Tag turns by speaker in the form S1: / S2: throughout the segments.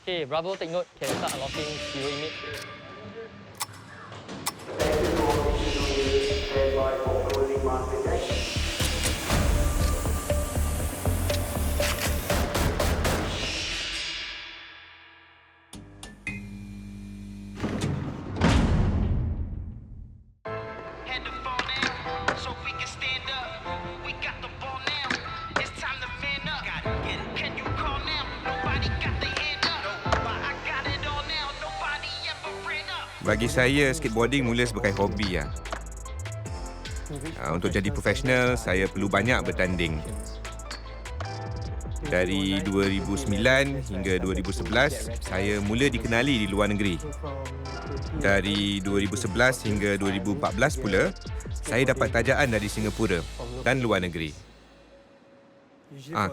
S1: Okay, Bravo, take note. Can start unlocking zero image.
S2: Had the phone now, so we can stand up. We got the ball now. It's time to man up. Can you call now? Nobody got the hand up. But I got it all now. Nobody ever ran up.
S3: Bagi saya, skateboarding mula sebagai hobi lah. Untuk jadi profesional, saya perlu banyak bertanding. Dari 2009 hingga 2011, saya mula dikenali di luar negeri. Dari 2011 hingga 2014 pula, saya dapat tajaan dari Singapura dan luar negeri.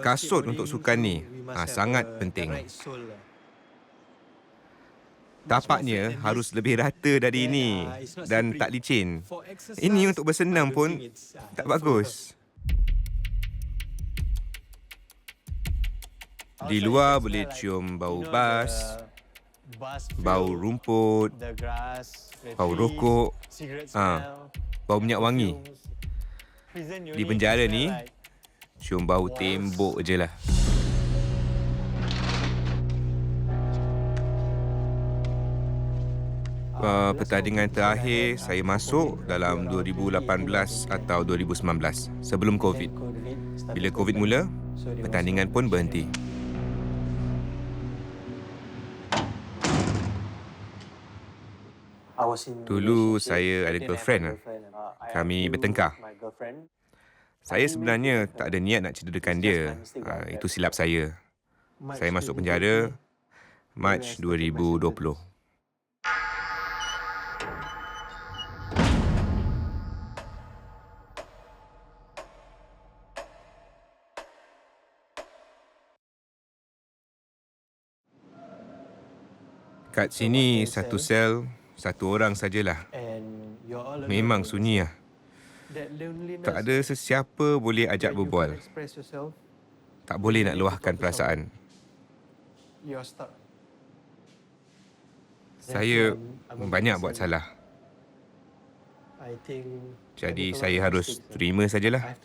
S3: Kasut untuk sukan ni sangat penting. Tapaknya harus lebih rata dari ini dan tak licin. Ini untuk bersenam pun tak bagus. Di luar boleh cium bau bas, bau rumput, bau rokok, bau minyak wangi. Di penjara ni, cium bau tembok je lah. Pertandingan terakhir saya masuk dalam 2018 atau 2019, sebelum COVID. Bila COVID mula, pertandingan pun berhenti. Dulu saya ada girlfriend. Kami bertengkar. Saya sebenarnya tak ada niat nak cederakan dia. Itu silap saya. Saya masuk penjara Mac 2020. Kat sini satu sel, satu orang sajalah. Memang sunyi lah. Tak ada sesiapa boleh ajak berbual. Tak boleh nak luahkan perasaan. Saya banyak buat salah. Jadi saya harus terima sajalah.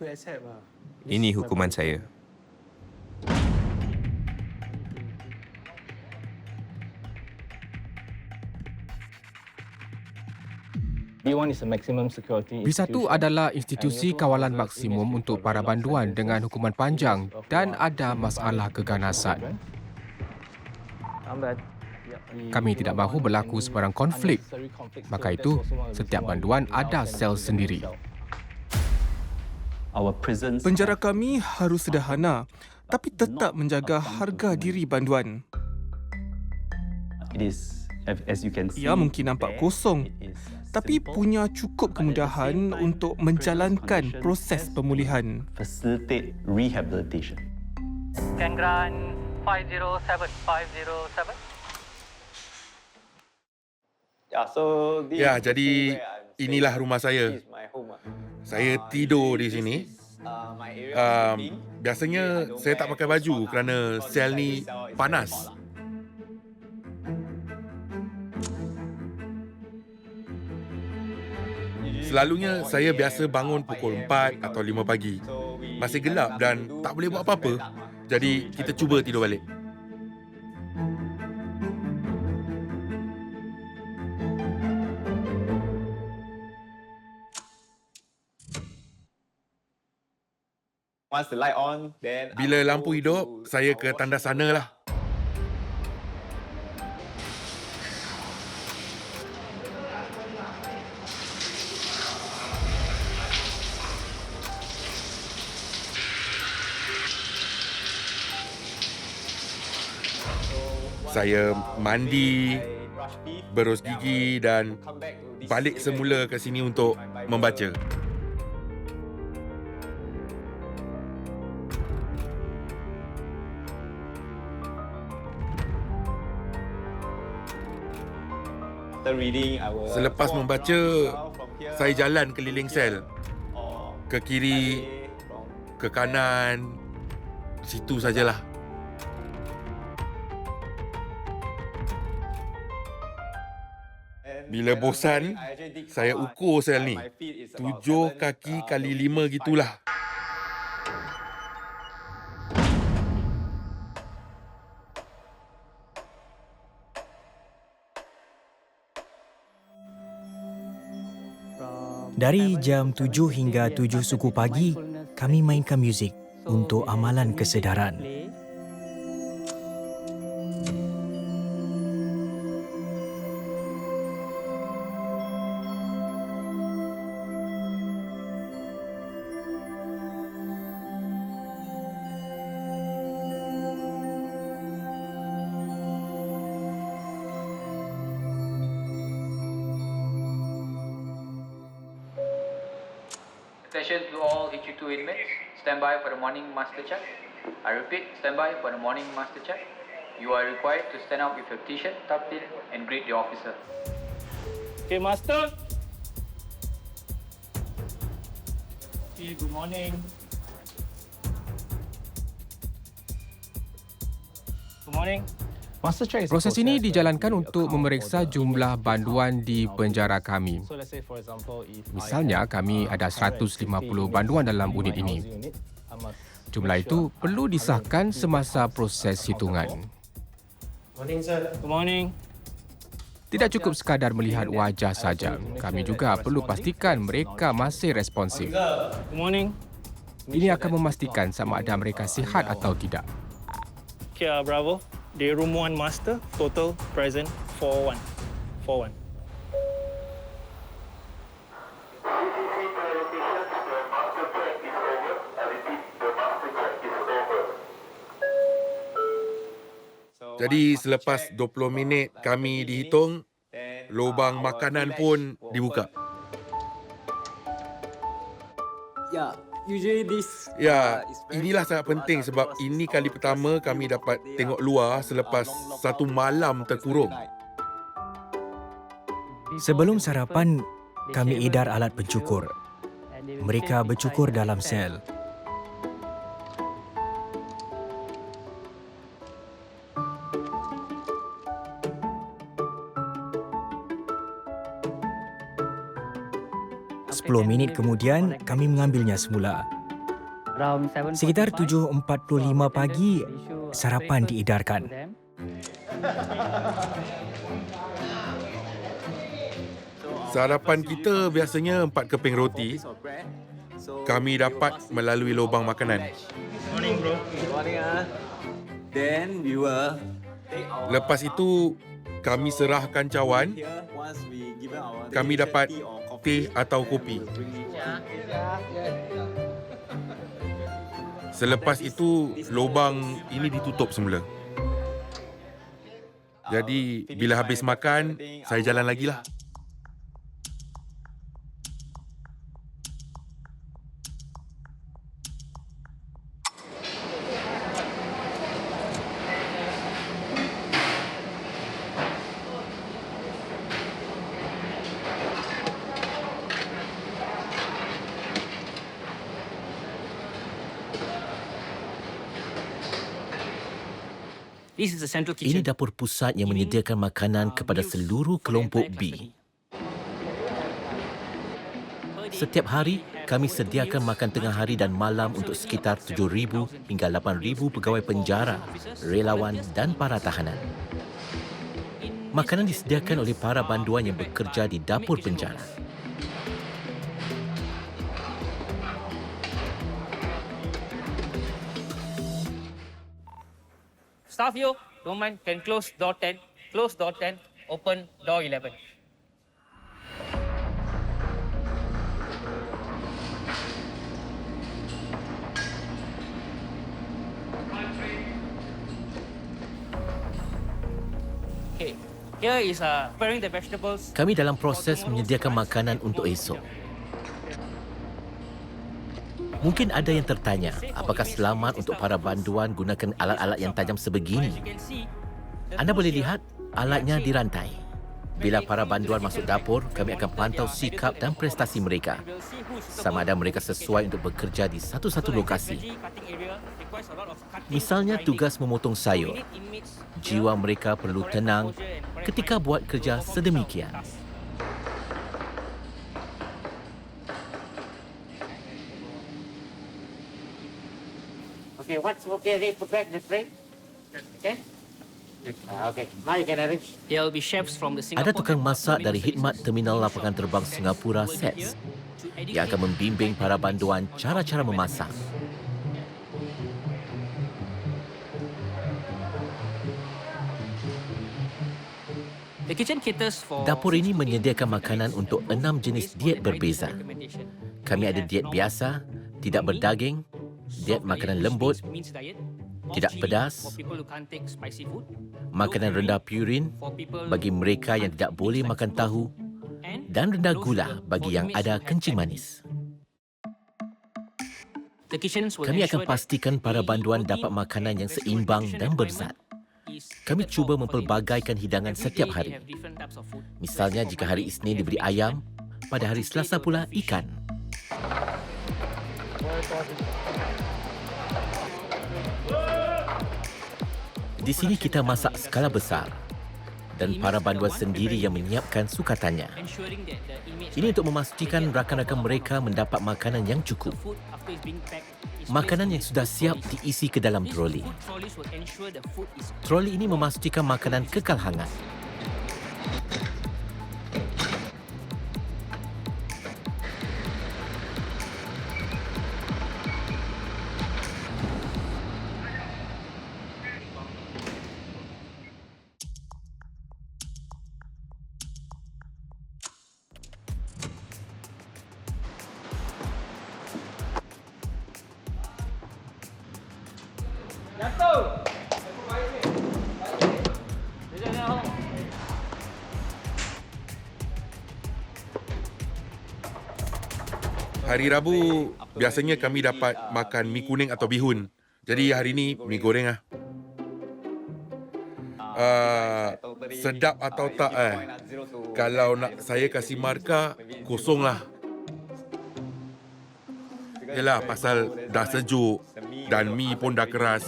S3: Ini hukuman saya.
S4: B1 adalah institusi kawalan maksimum untuk para banduan dengan hukuman panjang dan ada masalah keganasan. Kami tidak mahu berlaku sebarang konflik. Maka itu, setiap banduan ada sel sendiri.
S5: Penjara kami harus sederhana, tapi tetap menjaga harga diri banduan. Ia mungkin nampak kosong, tapi punya cukup kemudahan untuk menjalankan proses pemulihan.
S1: Kangran 507.
S6: Ya, jadi inilah rumah saya. Saya tidur di sini. Biasanya saya tak pakai baju kerana sel ni panas. Selalunya saya biasa bangun pukul 4 atau 5 pagi. Masih gelap dan tak boleh buat apa-apa. Jadi kita cuba tidur balik. Bila lampu hidup, saya ke tandas sana lah. Saya mandi, berus gigi dan balik semula ke sini untuk membaca. Selepas membaca, saya jalan keliling sel. Ke kiri, ke kanan, situ sajalah. Bila bosan, saya ukur sel ni. 7 kaki kali 5 gitulah.
S7: Dari jam 7 hingga 7 suku pagi, kami mainkan muzik untuk amalan kesedaran.
S8: Attention to all HU2 inmates. Stand by for the morning master check. I repeat, stand by for the morning master check. You are required to stand up with your t-shirt tucked in and greet the officer.
S1: Okay, master. Okay, good morning. Good morning.
S4: Proses ini dijalankan untuk memeriksa jumlah banduan di penjara kami.
S1: So let's say for example if
S4: Misalnya, kami ada 150 banduan dalam unit ini. Jumlah itu perlu disahkan semasa proses hitungan.
S1: Good morning.
S4: Tidak cukup sekadar melihat wajah saja. Kami juga perlu pastikan mereka masih responsif.
S1: Good morning.
S4: Ini akan memastikan sama ada mereka sihat atau tidak.
S1: Okay, Bravo. Day room 1 master, total present 41. 41.
S6: Jadi selepas 20 minit kami dihitung, lubang makanan pun dibuka. Ya, inilah sangat penting sebab ini kali pertama kami dapat tengok luar selepas satu malam terkurung.
S7: Sebelum sarapan, kami edar alat pencukur. Mereka bercukur dalam sel. Sepuluh minit kemudian, kami mengambilnya semula. Sekitar 7.45 pagi, sarapan diedarkan.
S6: Sarapan kita biasanya 4 keping roti. Kami dapat melalui lubang makanan. Lepas itu, kami serahkan cawan. Kami dapat teh atau kopi. Selepas itu, lubang ini ditutup semula. Jadi, bila habis makan, saya jalan lagi lah.
S9: Ini dapur pusat yang menyediakan makanan kepada seluruh kelompok B. Setiap hari, kami sediakan makan tengah hari dan malam untuk sekitar 7,000 hingga 8,000 pegawai penjara, relawan dan para tahanan. Makanan disediakan oleh para banduan yang bekerja di dapur penjara.
S1: Staff you, don't mind, can close door 10. Close door 10, open door 11. Okay, here is preparing the vegetables.
S9: Kami dalam proses menyediakan makanan untuk esok. Mungkin ada yang tertanya, apakah selamat untuk para banduan gunakan alat-alat yang tajam sebegini? Anda boleh lihat alatnya dirantai. Bila para banduan masuk dapur, kami akan pantau sikap dan prestasi mereka. Sama ada mereka sesuai untuk bekerja di satu-satu lokasi. Misalnya tugas memotong sayur. Jiwa mereka perlu tenang ketika buat kerja sedemikian.
S10: What's okay? They put back the frame. Okay. Okay. Now you can arrange.
S11: There will be chefs from the
S9: Ada
S11: Singapore
S9: tukang masak dari khidmat Terminal Lapangan Terbang Singapura SATS yang akan membimbing para banduan cara-cara memasak.
S11: The kitchen caters for
S9: Dapur ini menyediakan makanan untuk 6 jenis diet berbeza. Kami ada diet biasa, tidak berdaging, diet makanan lembut, tidak pedas, makanan rendah purin bagi mereka yang tidak boleh makan tahu, dan rendah gula bagi yang ada kencing manis. Kami akan pastikan para banduan dapat makanan yang seimbang dan berzat. Kami cuba mempelbagaikan hidangan setiap hari. Misalnya jika hari Isnin diberi ayam, pada hari Selasa pula ikan. Di sini kita masak skala besar dan para banduan sendiri yang menyiapkan sukatannya. Ini untuk memastikan rakan-rakan mereka mendapat makanan yang cukup. Makanan yang sudah siap diisi ke dalam troli. Troli ini memastikan makanan kekal hangat.
S6: Hari Rabu, biasanya kami dapat makan mi kuning atau bihun. Jadi hari ni mi goreng lah. Sedap atau tak Kalau nak saya kasih markah, kosong lah. Yelah, pasal dah sejuk dan mi pun dah keras.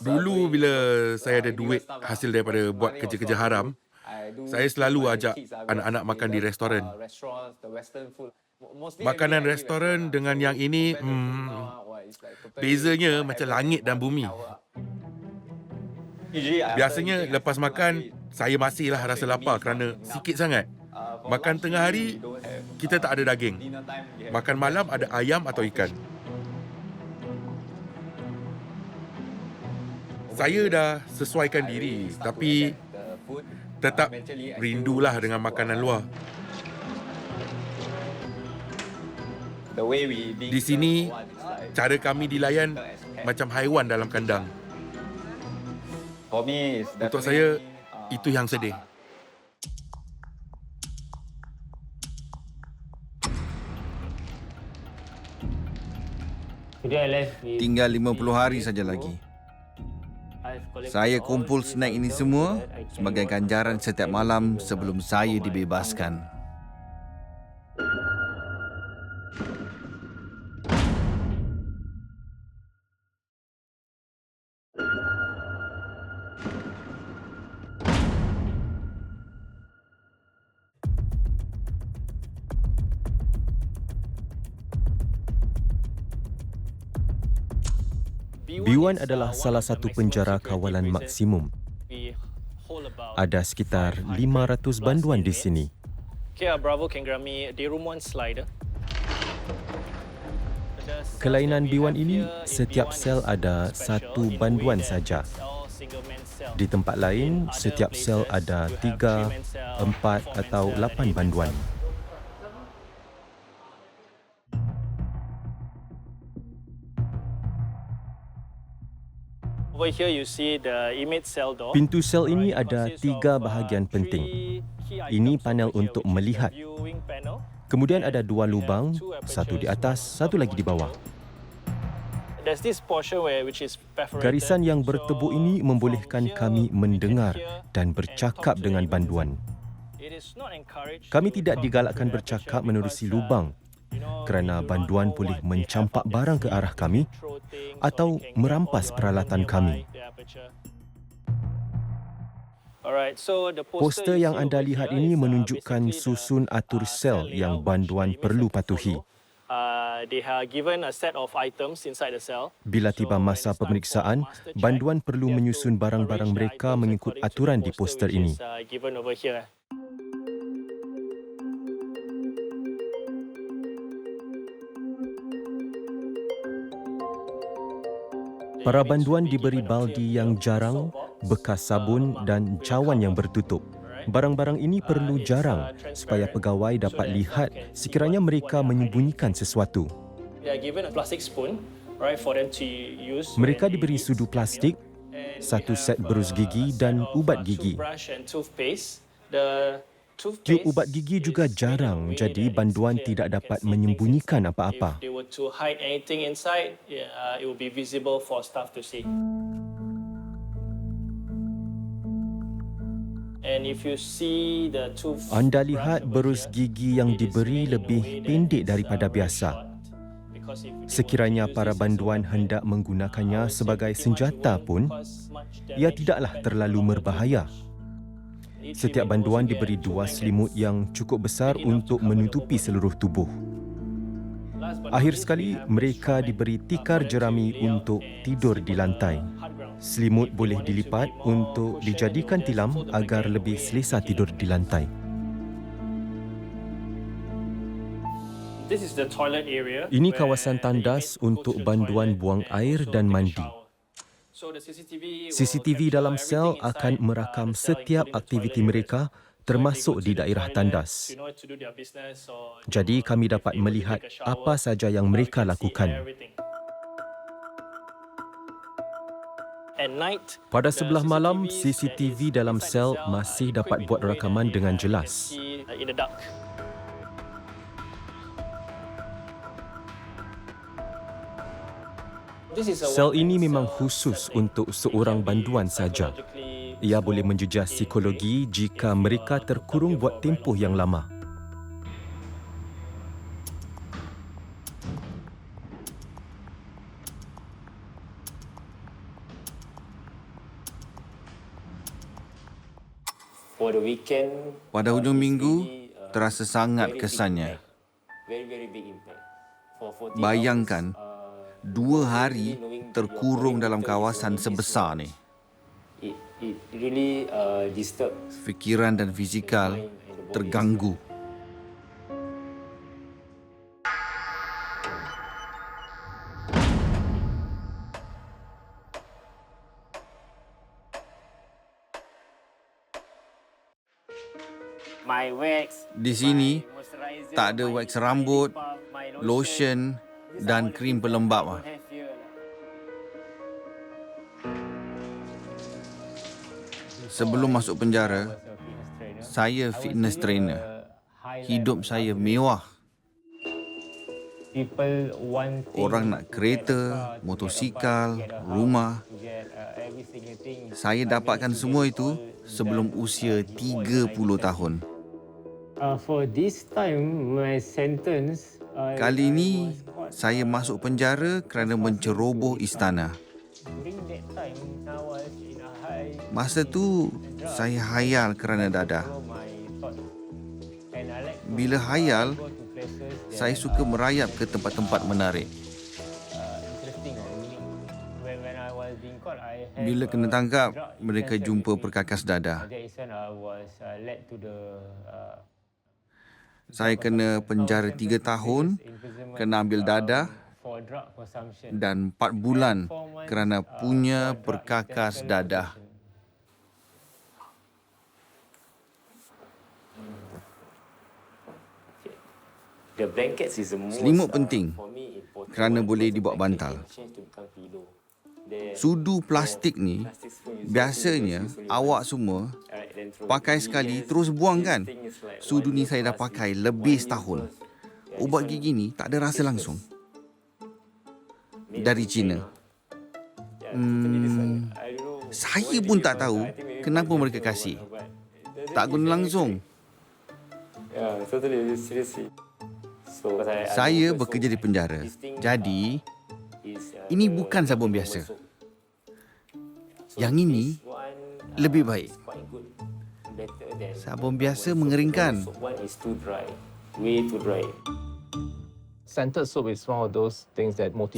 S6: Dulu bila saya ada duit hasil daripada buat kerja-kerja haram, saya selalu ajak anak-anak makan di restoran. Makanan restoran dengan yang ini, bezanya macam langit dan bumi. Biasanya lepas makan, saya masihlah rasa lapar kerana sikit sangat. Makan tengah hari, kita tak ada daging. Makan malam ada ayam atau ikan. Saya dah sesuaikan diri, tapi tetap rindulah dengan makanan luar. Di sini, cara kami dilayan macam haiwan dalam kandang. Untuk saya, itu yang sedih.
S12: Tinggal 50 hari saja lagi. Saya kumpul snack ini semua sebagai ganjaran setiap malam sebelum saya dibebaskan.
S13: B1 adalah salah satu penjara kawalan maksimum. Ada sekitar 500 banduan di sini.
S1: KL Bravo can grant me day room 1 slider.
S13: Kelainan B1 ini, setiap sel ada satu banduan saja. Di tempat lain, setiap sel ada 3, 4 atau 8 banduan. Pintu sel ini ada 3 bahagian penting. Ini panel untuk melihat. Kemudian ada 2 lubang, satu di atas, satu lagi di bawah. Garisan yang bertebuk ini membolehkan kami mendengar dan bercakap dengan banduan. Kami tidak digalakkan bercakap menerusi lubang kerana banduan boleh mencampak barang ke arah kami atau merampas peralatan kami. Poster yang anda lihat ini menunjukkan susun atur sel yang banduan perlu patuhi.
S1: They are given a set of items inside the cell.
S13: Bila tiba masa pemeriksaan, banduan perlu menyusun barang-barang mereka mengikut aturan di poster ini.
S1: Given over here.
S13: Para banduan diberi baldi yang jarang, bekas sabun dan cawan yang bertutup. Barang-barang ini perlu jarang supaya pegawai dapat lihat sekiranya mereka menyembunyikan sesuatu.
S1: They are given a plastic spoon, right, for them to use.
S13: Mereka diberi sudu plastik, satu set berus gigi dan ubat gigi. Tiub ubat gigi juga jarang, jadi banduan tidak dapat menyembunyikan apa-apa.
S1: If they were to hide anything inside, it will be visible for staff to see. And if you see the tooth,
S13: Anda lihat berus gigi yang diberi lebih pendek daripada biasa. Sekiranya para banduan hendak menggunakannya sebagai senjata pun, ia tidaklah terlalu berbahaya. Setiap banduan diberi 2 selimut yang cukup besar untuk menutupi seluruh tubuh. Akhir sekali, mereka diberi tikar jerami untuk tidur di lantai. Selimut boleh dilipat untuk dijadikan tilam agar lebih selesa tidur di lantai. Ini kawasan tandas untuk banduan buang air dan mandi. CCTV dalam sel akan merakam setiap aktiviti mereka termasuk di daerah tandas. Jadi kami dapat melihat apa saja yang mereka lakukan. Pada sebelah malam, CCTV dalam sel masih dapat buat rakaman dengan jelas. Sel ini memang khusus untuk seorang banduan saja. Ia boleh menjejah psikologi jika mereka terkurung buat tempoh yang lama.
S12: Pada hujung minggu, terasa sangat kesannya. Bayangkan, 2 hari terkurung dalam kawasan sebesar ni. Fikiran dan fizikal terganggu. Di sini tak ada wax rambut, lotion dan krim pelembap. Sebelum masuk penjara, saya fitness trainer. Hidup saya mewah. Orang nak kereta, motosikal, rumah. Saya dapatkan semua itu sebelum usia 30 tahun. Kali ini, saya masuk penjara kerana menceroboh istana. Masa tu, saya hayal kerana dadah. Bila hayal, saya suka merayap ke tempat-tempat menarik. Bila kena tangkap, mereka jumpa perkakas dadah. Saya kena penjara 3 tahun, kena ambil dadah dan 4 bulan kerana punya perkakas dadah. Selimut penting kerana boleh dibuat bantal. Sudu plastik ni biasanya awak semua pakai sekali terus buang kan? Sudu ni saya dah pakai lebih setahun. Ubat gigi ni tak ada rasa langsung. Dari China. Saya pun tak tahu kenapa mereka kasih. Tak guna langsung. Saya bekerja di penjara. Jadi, ini bukan sabun biasa. Yang ini lebih baik. Sabun biasa mengeringkan.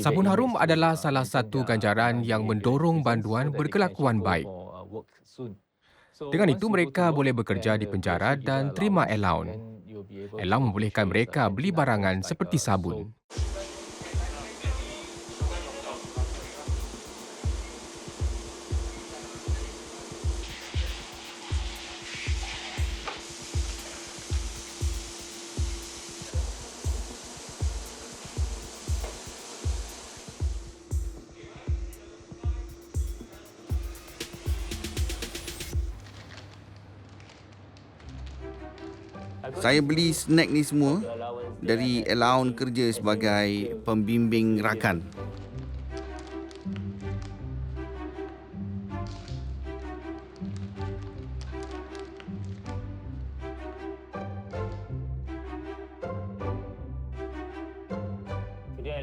S4: Sabun harum adalah salah satu ganjaran yang mendorong banduan berkelakuan baik. Dengan itu, mereka boleh bekerja di penjara dan terima allowance. Allowance membolehkan mereka beli barangan seperti sabun.
S12: Saya beli snack ni semua dari allowance kerja sebagai pembimbing rakan.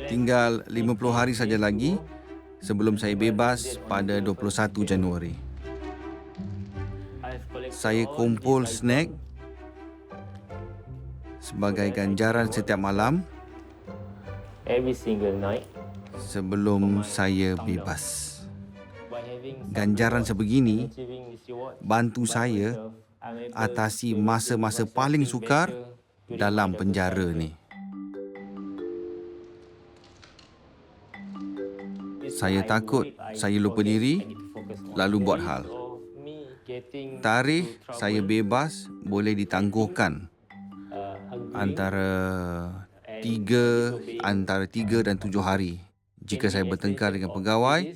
S12: Tinggal 50 hari saja lagi sebelum saya bebas pada 21 Januari. Saya kumpul snack sebagai ganjaran setiap malam sebelum saya bebas. Ganjaran sebegini bantu saya atasi masa-masa paling sukar dalam penjara ni. Saya takut saya lupa diri lalu buat hal. Tarikh saya bebas boleh ditangguhkan antara 3 dan 7 hari jika saya bertengkar dengan pegawai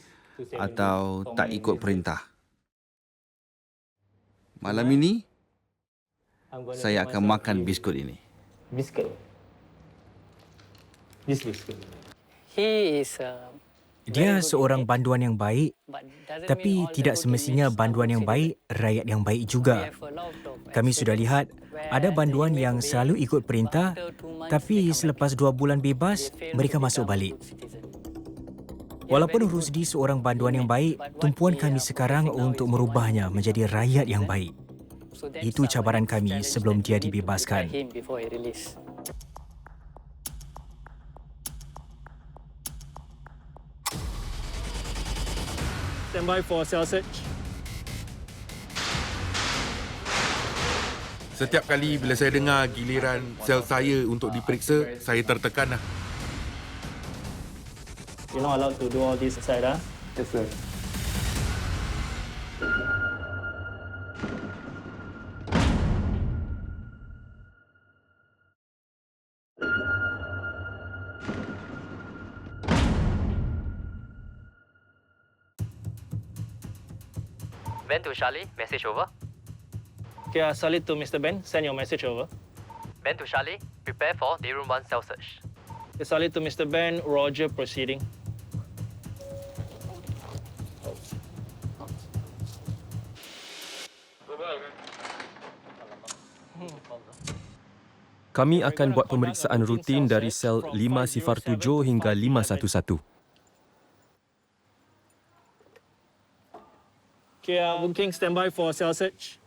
S12: atau tak ikut perintah. Malam ini saya akan makan biskut ini.
S10: Biskut.
S7: Dia seorang banduan yang baik, tapi tidak semestinya banduan yang baik, rakyat yang baik juga. Kami sudah lihat ada banduan yang selalu ikut perintah, tapi selepas 2 bulan bebas, mereka masuk balik. Walaupun Rusdi seorang banduan yang baik, tumpuan kami sekarang untuk merubahnya menjadi rakyat yang baik. Itu cabaran kami sebelum dia dibebaskan.
S1: Stand by for cell search.
S6: Setiap kali bila saya dengar giliran sel saya untuk diperiksa, saya tertekan lah.
S1: You're not allowed to do all this aside, ah?
S10: Yes, sir.
S14: Ben to Charlie, message over.
S1: Okay, Salih to Mr. Ben, send your message over.
S14: Ben to Charlie, prepare for day room 1 cell search.
S1: Okay, Salih to Mr. Ben, Roger proceeding.
S13: Kami akan buat pemeriksaan rutin dari sel 507 hingga 511.
S1: Okay, Boon King, stand by for cell search.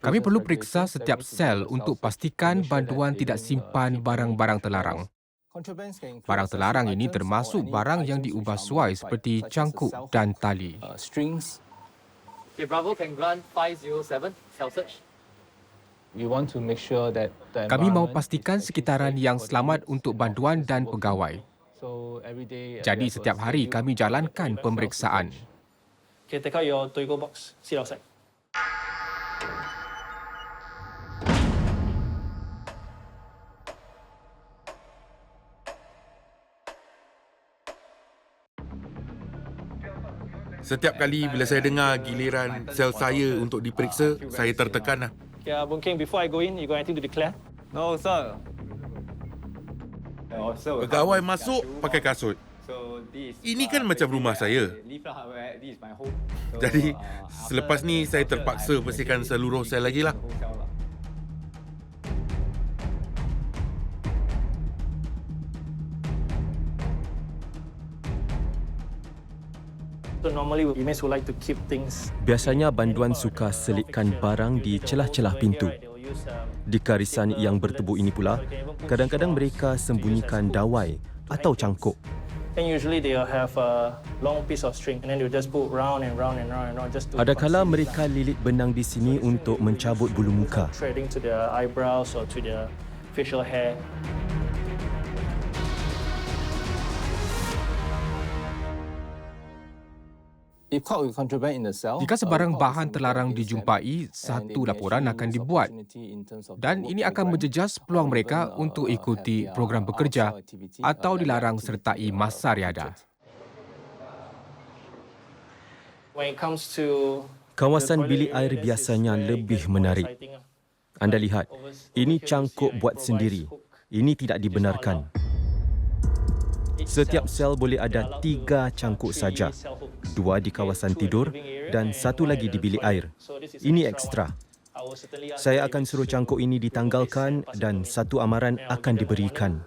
S4: Kami perlu periksa setiap sel untuk pastikan banduan tidak simpan barang-barang terlarang. Barang terlarang ini termasuk barang yang diubah suai seperti cangkuk dan tali.
S14: Okay, Bravo can grant 507 cell search.
S4: Kami mahu pastikan sekitaran yang selamat untuk banduan dan pegawai. Jadi setiap hari kami jalankan pemeriksaan.
S1: Okay, take out your Toygo box. Sit outside.
S6: Setiap kali bila saya dengar giliran sel saya untuk diperiksa, saya tertekan lah.
S1: Okay, Boon King, before I go in, you got anything to declare?
S15: No, sir.
S6: Pegawai masuk pakai kasut. Ini kan macam rumah saya. Jadi, selepas ni saya terpaksa bersihkan seluruh sel lagi lah.
S1: So normally inmates would like to keep things.
S13: Biasanya banduan suka selitkan barang di celah-celah pintu. Di karisan yang bertebu ini pula, kadang-kadang mereka sembunyikan dawai atau cangkuk.
S1: And usually they'll have a long piece of string and then they'll just put round and round and round and round just to
S13: Adakala mereka lilit benang di sini untuk mencabut bulu muka.
S1: threading to their eyebrows or to their facial hair.
S4: Jika sebarang bahan terlarang dijumpai, satu laporan akan dibuat dan ini akan menjejas peluang mereka untuk ikuti program bekerja atau dilarang sertai masa riadah.
S1: When it comes to
S13: Kawasan bilik air biasanya lebih menarik. Anda lihat, ini cangkuk buat sendiri. Ini tidak dibenarkan. Setiap sel boleh ada 3 cangkuk saja. 2 di kawasan tidur dan 1 lagi di bilik air. Ini ekstra. Saya akan suruh cangkuk ini ditanggalkan dan 1 amaran akan diberikan.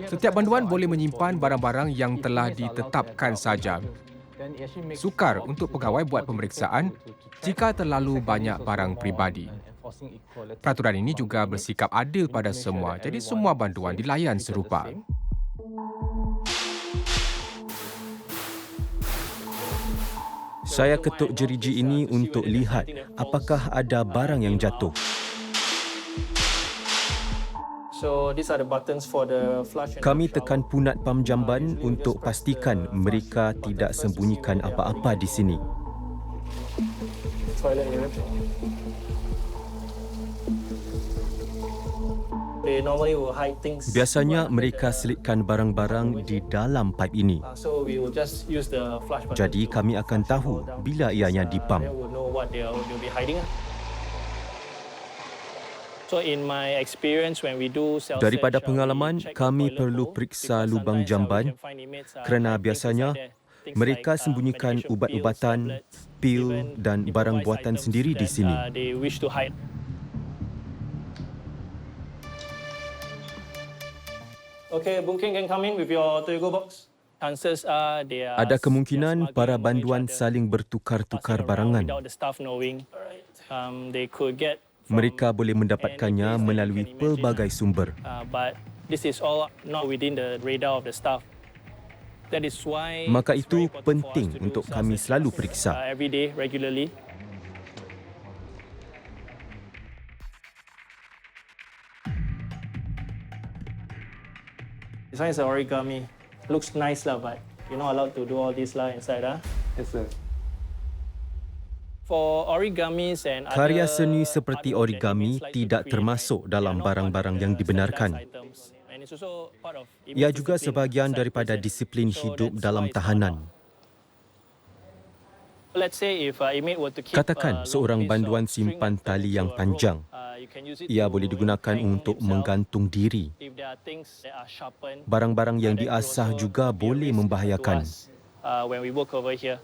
S4: Setiap banduan boleh menyimpan barang-barang yang telah ditetapkan saja. Sukar untuk pegawai buat pemeriksaan jika terlalu banyak barang peribadi. Peraturan ini juga bersikap adil pada semua, jadi semua banduan dilayan serupa.
S13: Saya ketuk jeriji ini untuk lihat apakah ada barang yang jatuh.
S1: So these are the buttons for the flush and
S13: Kami tekan punat pam jamban untuk pastikan mereka tidak sembunyikan apa-apa di sini.
S1: toilet area. They normally will hide things.
S13: Biasanya mereka selitkan barang-barang di dalam paip ini.
S1: So we will just use the flush button.
S13: Jadi kami akan tahu bila ianya dipam.
S1: Then we'll know what they'll be hiding. So in my experience when we do cell
S13: Daripada
S1: search,
S13: pengalaman,
S1: we check the
S13: kami
S1: toilet
S13: perlu
S1: bowl
S13: periksa
S1: because
S13: lubang
S1: sometimes
S13: jamban
S1: we can find inmates,
S13: kerana
S1: hide things
S13: biasanya
S1: inside there. Things
S13: mereka
S1: like,
S13: sembunyikan
S1: medication
S13: ubat-ubatan,
S1: pills,
S13: pil
S1: tablets,
S13: dan
S1: even
S13: barang
S1: improvised
S13: buatan
S1: items
S13: sendiri di
S1: that,
S13: sini.
S1: They wish to hide. Okay, Boon King can come in with your Toyota box. Chances are they are
S13: Ada kemungkinan
S1: just
S13: para
S1: mugging
S13: banduan
S1: each other,
S13: saling bertukar-tukar
S1: passing around
S13: barangan.
S1: without the staff knowing. They could get
S13: Mereka boleh mendapatkannya melalui pelbagai sumber.
S1: but this is all not within the radar of the staff. That is why
S13: Maka
S1: it's
S13: itu
S1: very important for us
S13: penting
S1: to do
S13: untuk
S1: cell
S13: kami
S1: searches,
S13: selalu periksa.
S1: every day, regularly. This one is an origami. Looks nice lah, but you're not allowed to do all this lah inside ah.
S14: Yes, sir.
S1: For origamis and
S13: Karya
S1: other
S13: seni seperti
S1: artwork that
S13: origami
S1: inmates like to
S13: tidak
S1: create,
S13: termasuk
S1: right,
S13: dalam
S1: they are not
S13: barang-barang
S1: part of
S13: yang
S1: the
S13: dibenarkan.
S1: standardized items. And it's also part of
S13: Ia
S1: inmates'
S13: juga
S1: discipline
S13: sebahagian
S1: inside
S13: daripada
S1: prison.
S13: disiplin
S1: So
S13: hidup
S1: that's
S13: dalam
S1: why it's not
S13: tahanan.
S1: allowed. Let's say if inmate were to keep
S13: Katakan
S1: a long
S13: seorang
S1: piece
S13: banduan
S1: of string
S13: simpan
S1: attached
S13: tali
S1: to
S13: yang
S1: a rope,
S13: panjang.
S1: you can use it
S13: Ia
S1: to
S13: boleh digunakan
S1: hang
S13: untuk
S1: himself.
S13: menggantung diri.
S1: If there are things that are sharpened,
S13: Barang-barang yang
S1: that could
S13: diasah
S1: also
S13: juga
S1: be a
S13: boleh
S1: risk
S13: membahayakan.
S1: to us, when we work over here.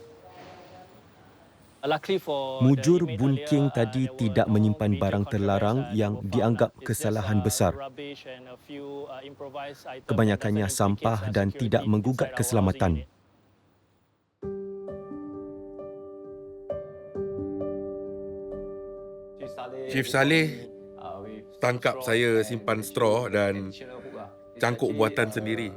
S1: Luckily for
S13: Mujur
S1: the inmate
S13: Boon
S1: earlier,
S13: King tadi
S1: there were
S13: tidak
S1: no
S13: menyimpan
S1: major
S13: barang terlarang
S1: contraband,
S13: yang
S1: no found,
S13: dianggap
S1: it's just,
S13: kesalahan besar.
S1: rubbish and a few, improvised items that
S13: Kebanyakannya
S1: doesn't implicate
S13: sampah dan
S1: security
S13: tidak menggugat
S1: inside our
S13: keselamatan.
S1: housing unit.
S6: Chief Saleh tangkap saya simpan straw dan cangkuk buatan sendiri.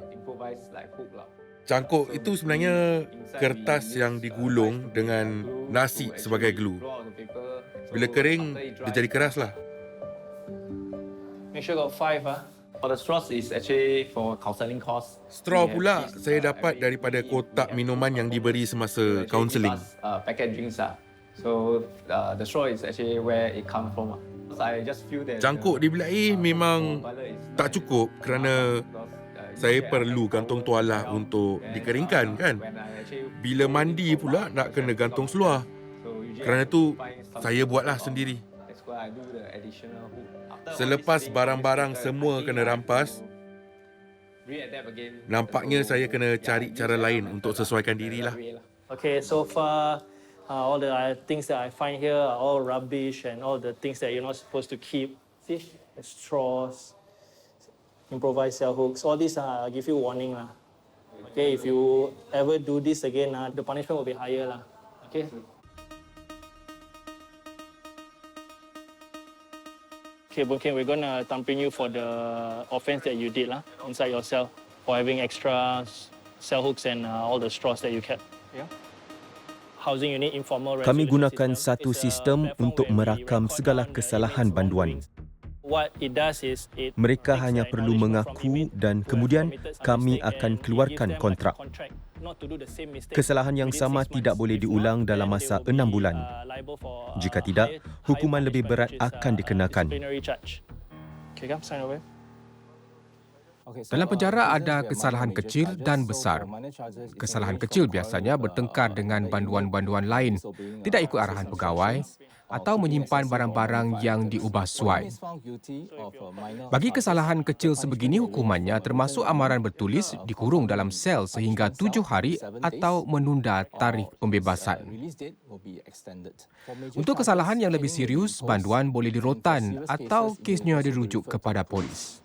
S6: Cangkuk itu sebenarnya kertas yang digulung dengan nasi sebagai glue. Bila kering, dia jadi keras lah.
S1: Make sure got 5 ah.
S14: For the straws is actually for counselling course.
S6: Straw pula saya dapat daripada kotak minuman yang diberi semasa kaunseling.
S14: Packet drinks ah. So the straw is actually where it come from. So I just feel that
S6: Cangkuk di bilik air memang tak cukup kerana saya perlu gantung tualah untuk dikeringkan kan. Bila mandi pula nak kena gantung seluar. Kerana tu saya buatlah sendiri. Selepas barang-barang semua kena rampas, nampaknya saya kena cari cara lain untuk sesuaikan dirilah.
S1: Okay, so far all the things that I find here are all rubbish and all the things that you're not supposed to keep. See, the straws, improvised cell hooks, all these I'll give you warning lah. Okay, if you ever do this again, the punishment will be higher lah. Okay. Okay, Bunkin, we're gonna tampin you for the offense that you did lah inside your cell for having extra cell hooks and all the straws that you kept. Yeah. Housing unit informal.
S13: Kami gunakan satu sistem untuk merakam segala kesalahan banduan.
S1: What it does is
S13: Mereka hanya perlu mengaku dan kemudian kami akan keluarkan kontrak. Kesalahan yang sama tidak boleh diulang dalam masa 6 bulan. Jika tidak, hukuman lebih berat akan dikenakan.
S4: Dalam penjara ada kesalahan kecil dan besar. Kesalahan kecil biasanya bertengkar dengan banduan-banduan lain, tidak ikut arahan pegawai atau menyimpan barang-barang yang diubah suai. Bagi kesalahan kecil sebegini, hukumannya termasuk amaran bertulis dikurung dalam sel sehingga 7 hari atau menunda tarikh pembebasan. Untuk kesalahan yang lebih serius, banduan boleh dirotan atau kesnya dirujuk kepada polis.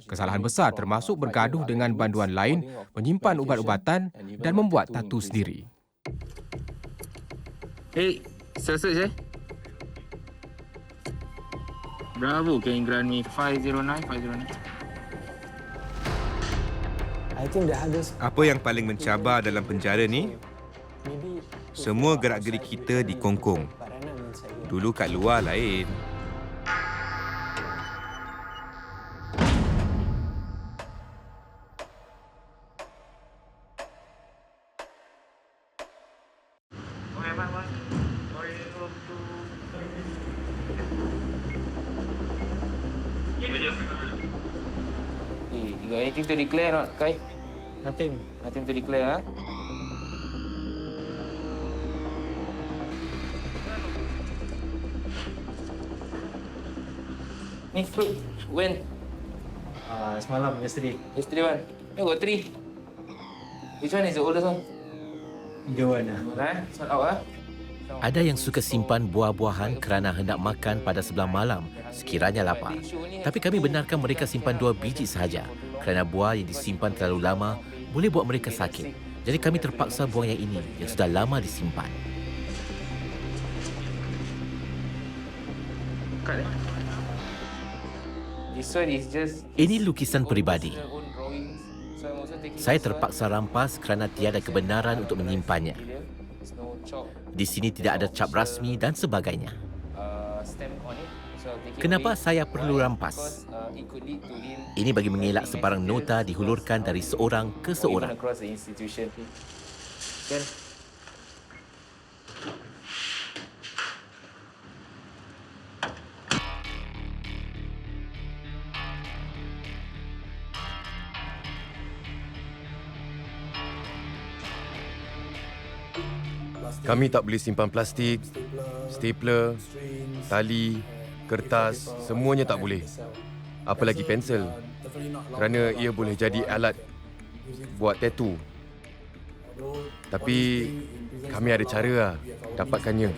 S4: Kesalahan besar termasuk bergaduh dengan banduan lain, menyimpan ubat-ubatan dan membuat tatu sendiri.
S3: Hey, search eh? Bravo, can you grant me 509? Apa yang paling mencabar dalam penjara ni? Semua gerak-gerik kita dikongkong. Dulu kat luar lain.
S8: You got anything to declare not, Kai?
S1: Nothing.
S8: Nothing to declare, huh? Ni fruit, when?
S1: Semalam, yesterday.
S8: Yesterday one. You got 3. Which one is the oldest one?
S1: The one.
S8: It's not out, huh?
S9: Ada yang suka simpan buah-buahan kerana hendak makan pada sebelah malam sekiranya lapar. Tapi kami benarkan mereka simpan 2 biji sahaja kerana buah yang disimpan terlalu lama boleh buat mereka sakit. Jadi kami terpaksa buang yang ini yang sudah lama disimpan. Ini lukisan peribadi. Saya terpaksa rampas kerana tiada kebenaran untuk menyimpannya. Di sini tidak ada cap rasmi dan sebagainya. Kenapa saya perlu rampas? Ini bagi mengelak sebarang nota dihulurkan dari seorang ke seorang.
S13: Kami tak boleh simpan plastik, stapler, tali, kertas, semuanya tak boleh. Apalagi pensel. Kerana ia boleh jadi alat buat tattoo. Tapi kami ada cara dapatkannya.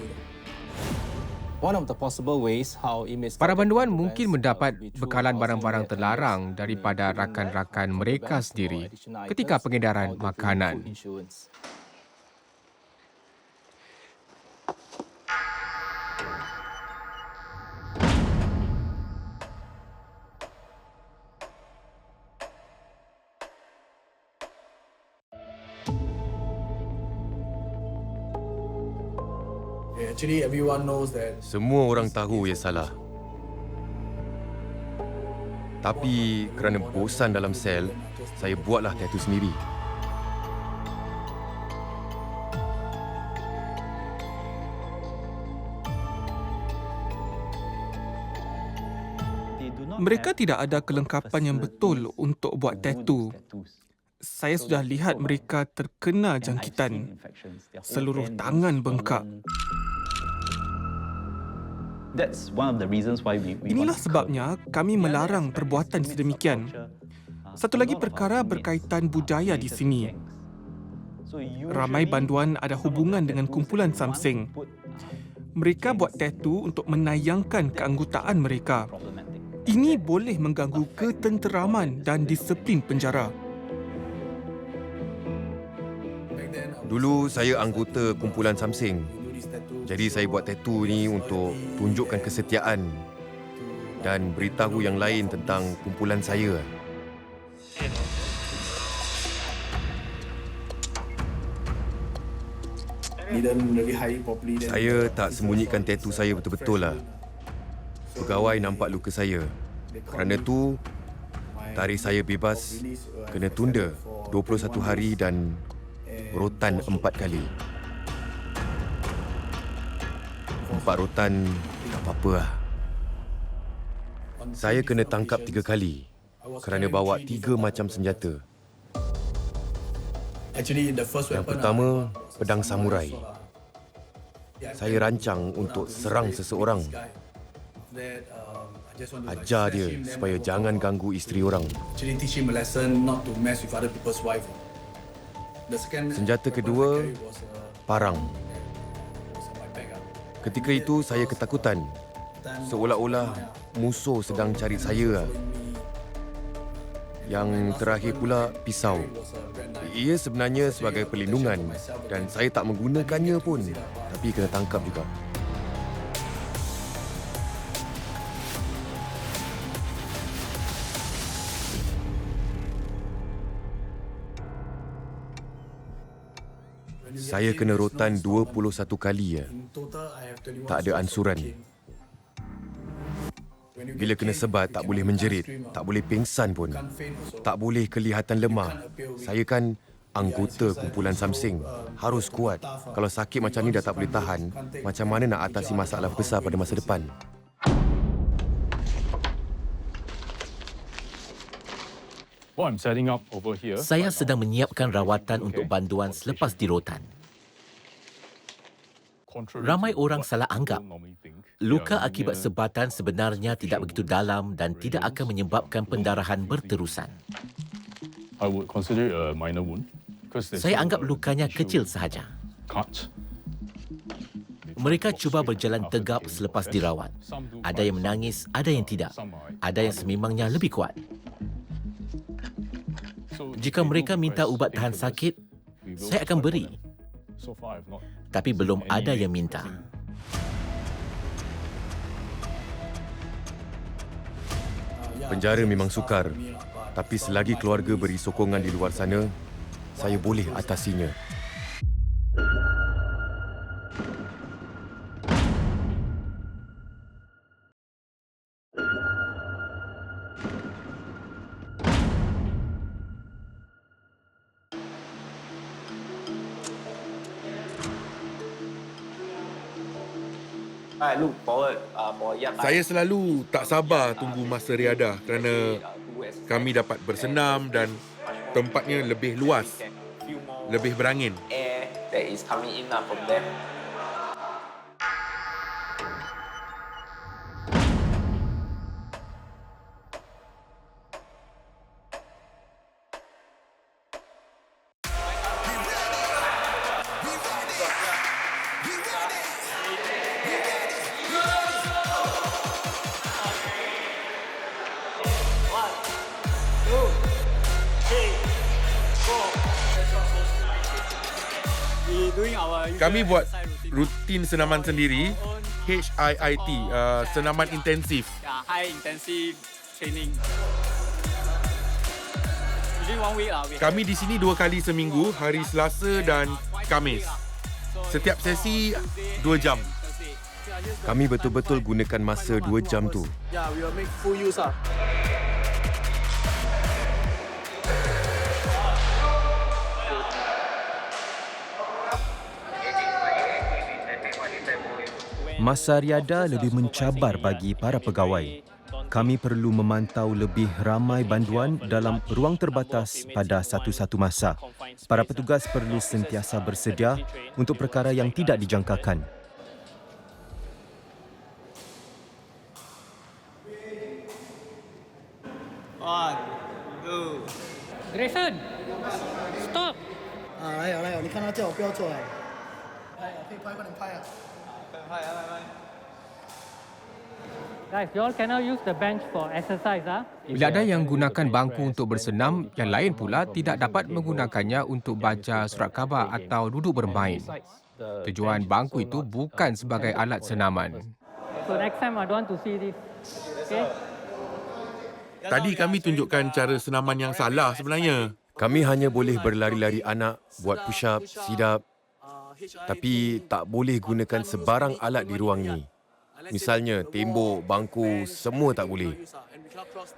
S4: Para banduan mungkin mendapat bekalan barang-barang terlarang daripada rakan-rakan mereka sendiri ketika pengedaran makanan.
S13: Semua orang tahu ia salah. Tapi kerana bosan dalam sel, saya buatlah tattoo sendiri.
S5: Mereka tidak ada kelengkapan yang betul untuk buat tattoo. Saya sudah lihat mereka terkena jangkitan. Seluruh tangan bengkak. Inilah sebabnya kami melarang perbuatan sedemikian. Satu lagi perkara berkaitan budaya di sini. Ramai banduan ada hubungan dengan kumpulan Samseng. Mereka buat tattoo untuk menayangkan keanggotaan mereka. Ini boleh mengganggu ketenteraman dan disiplin penjara.
S3: Dulu saya anggota kumpulan Samseng. Jadi saya buat tattoo ni untuk tunjukkan kesetiaan dan beritahu yang lain tentang kumpulan saya. Saya tak sembunyikan tattoo saya betul-betul lah. Pegawai nampak luka saya. Kerana tu, tarikh saya bebas kena tunda 21 hari dan rotan 4 kali. 4 rotan tak apa-apa lah. Saya kena tangkap 3 kali kerana bawa 3 macam senjata. Yang pertama, pedang samurai. Saya rancang untuk serang seseorang. Ajar dia supaya jangan ganggu isteri orang. Senjata kedua, parang. Ketika itu saya ketakutan. Seolah-olah musuh sedang cari saya. Yang terakhir pula, pisau. Ia sebenarnya sebagai perlindungan dan saya tak menggunakannya pun. Tapi kena tangkap juga. Saya kena rotan 21 kali ya. Tak ada ansuran. Bila kena sebat, tak boleh menjerit, tak boleh pingsan pun. Tak boleh kelihatan lemah. Saya kan anggota kumpulan Samseng. Harus kuat. Kalau sakit macam ni dah tak boleh tahan, macam mana nak atasi masalah besar pada masa depan?
S9: Saya sedang menyiapkan rawatan untuk banduan selepas dirotan. Ramai orang salah anggap luka akibat sebatan sebenarnya tidak begitu dalam dan tidak akan menyebabkan pendarahan berterusan. Saya anggap lukanya kecil sahaja. Mereka cuba berjalan tegap selepas dirawat. Ada yang menangis, ada yang tidak. Ada yang sememangnya lebih kuat. Jika mereka minta ubat tahan sakit, saya akan beri. Tapi belum ada yang minta.
S3: Penjara memang sukar, tapi selagi keluarga beri sokongan di luar sana, saya boleh atasinya.
S6: Saya selalu tak sabar tunggu masa riadah kerana kami dapat bersenam dan tempatnya lebih luas, lebih berangin. Kami buat rutin senaman sendiri, HIIT, senaman intensif.
S14: High intensive training.
S6: Kami di sini 2 kali seminggu, hari Selasa dan Khamis. Setiap sesi 2 jam.
S3: Kami betul-betul gunakan masa 2 jam tu.
S14: Yeah, we will make full use .
S13: Masa riadah lebih mencabar bagi para pegawai. Kami perlu memantau lebih ramai banduan dalam ruang terbatas pada satu-satu masa. Para petugas perlu sentiasa bersedia untuk perkara yang tidak dijangkakan.
S11: Grayson, stop!
S15: 来了来了，你看他叫我不要做哎，可以拍，快点拍啊！
S14: 快！
S11: Guys, you all cannot use the bench for exercise, ah.
S4: Bila ada yang gunakan bangku untuk bersenam, yang lain pula tidak dapat menggunakannya untuk baca surat khabar atau duduk bermain. Tujuan bangku itu bukan sebagai alat senaman.
S11: So next time I don't want to see this. Okay?
S6: Tadi kami tunjukkan cara senaman yang salah sebenarnya.
S13: Kami hanya boleh berlari-lari anak, buat push-up, sit-up. Tapi tak boleh gunakan sebarang alat di ruang ni. Misalnya tembok, bangku, semua tak boleh.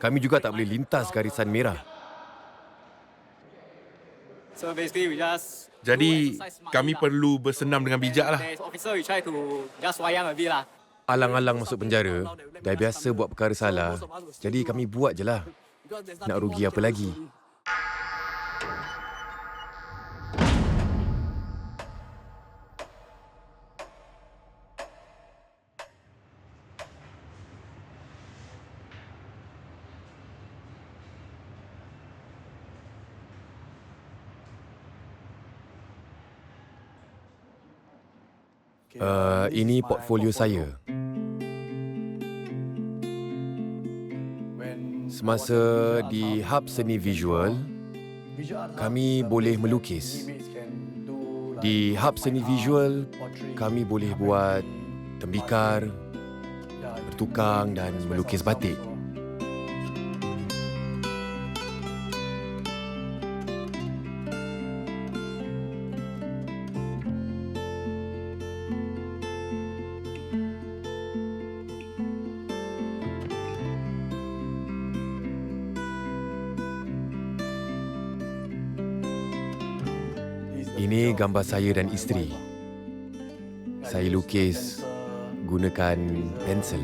S13: Kami juga tak boleh lintas garisan merah.
S6: Jadi, kami perlu bersenam dengan bijak lah.
S13: Alang-alang masuk penjara, dah biasa buat perkara salah. Jadi kami buat je lah. Nak rugi apa lagi? Ini portfolio saya. Semasa di Hub Seni Visual, kami boleh melukis. Di Hub Seni Visual, kami boleh buat tembikar, bertukang dan melukis batik. Ini gambar saya dan isteri. Saya lukis gunakan pensel.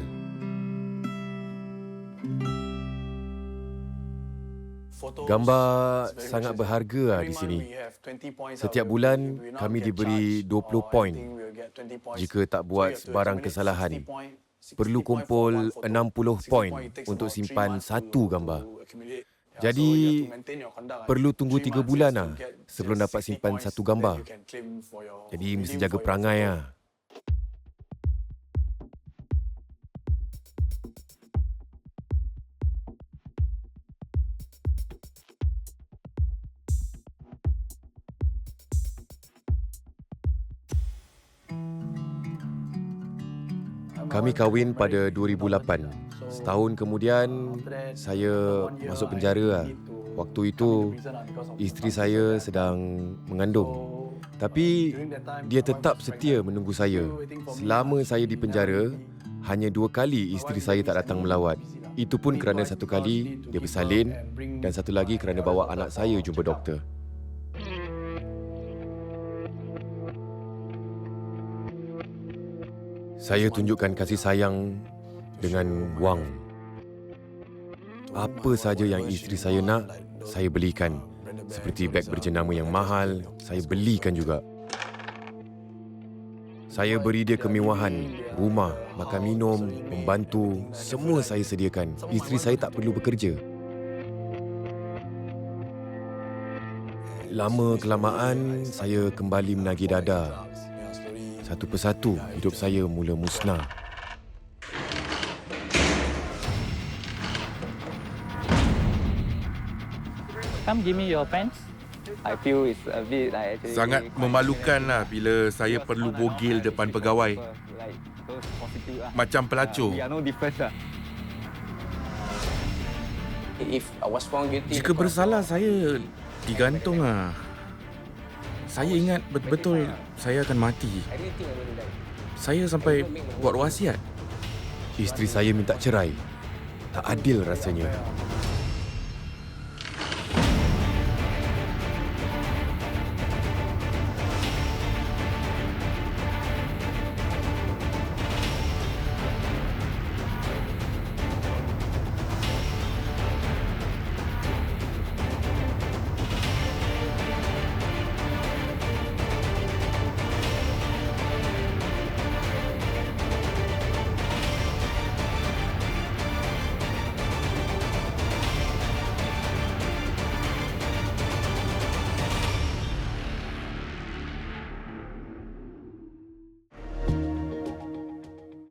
S13: Gambar sangat berharga di sini. Setiap bulan kami diberi 20 poin jika tak buat sebarang kesalahan. Perlu kumpul 60 poin untuk simpan satu gambar. Jadi, perlu tunggu 3 bulan lah sebelum dapat simpan satu gambar. Jadi, mesti jaga perangai lah. Kami kahwin pada 2008. Setahun kemudian, saya masuk penjara. Waktu itu, isteri saya sedang mengandung. Tapi, dia tetap setia menunggu saya. Selama saya di penjara, hanya 2 kali isteri saya tak datang melawat. Itu pun kerana 1 kali dia bersalin dan 1 lagi kerana bawa anak saya jumpa doktor. Saya tunjukkan kasih sayang dengan wang. Apa saja yang isteri saya nak, saya belikan. Seperti beg berjenama yang mahal, saya belikan juga. Saya beri dia kemewahan, rumah, makan minum, membantu, semua saya sediakan. Isteri saya tak perlu bekerja. Lama-kelamaan, saya kembali menagih dada. Satu persatu, hidup saya mula musnah.
S11: Come give me your pants.
S14: I feel it's a bit like actually
S6: Sangat memalukan lah bila saya perlu bogil depan pegawai. Macam pelacur.
S16: Jika bersalah, saya digantung lah. Saya ingat betul-betul saya akan mati. Saya sampai buat wasiat.
S13: Isteri saya minta cerai. Tak adil rasanya.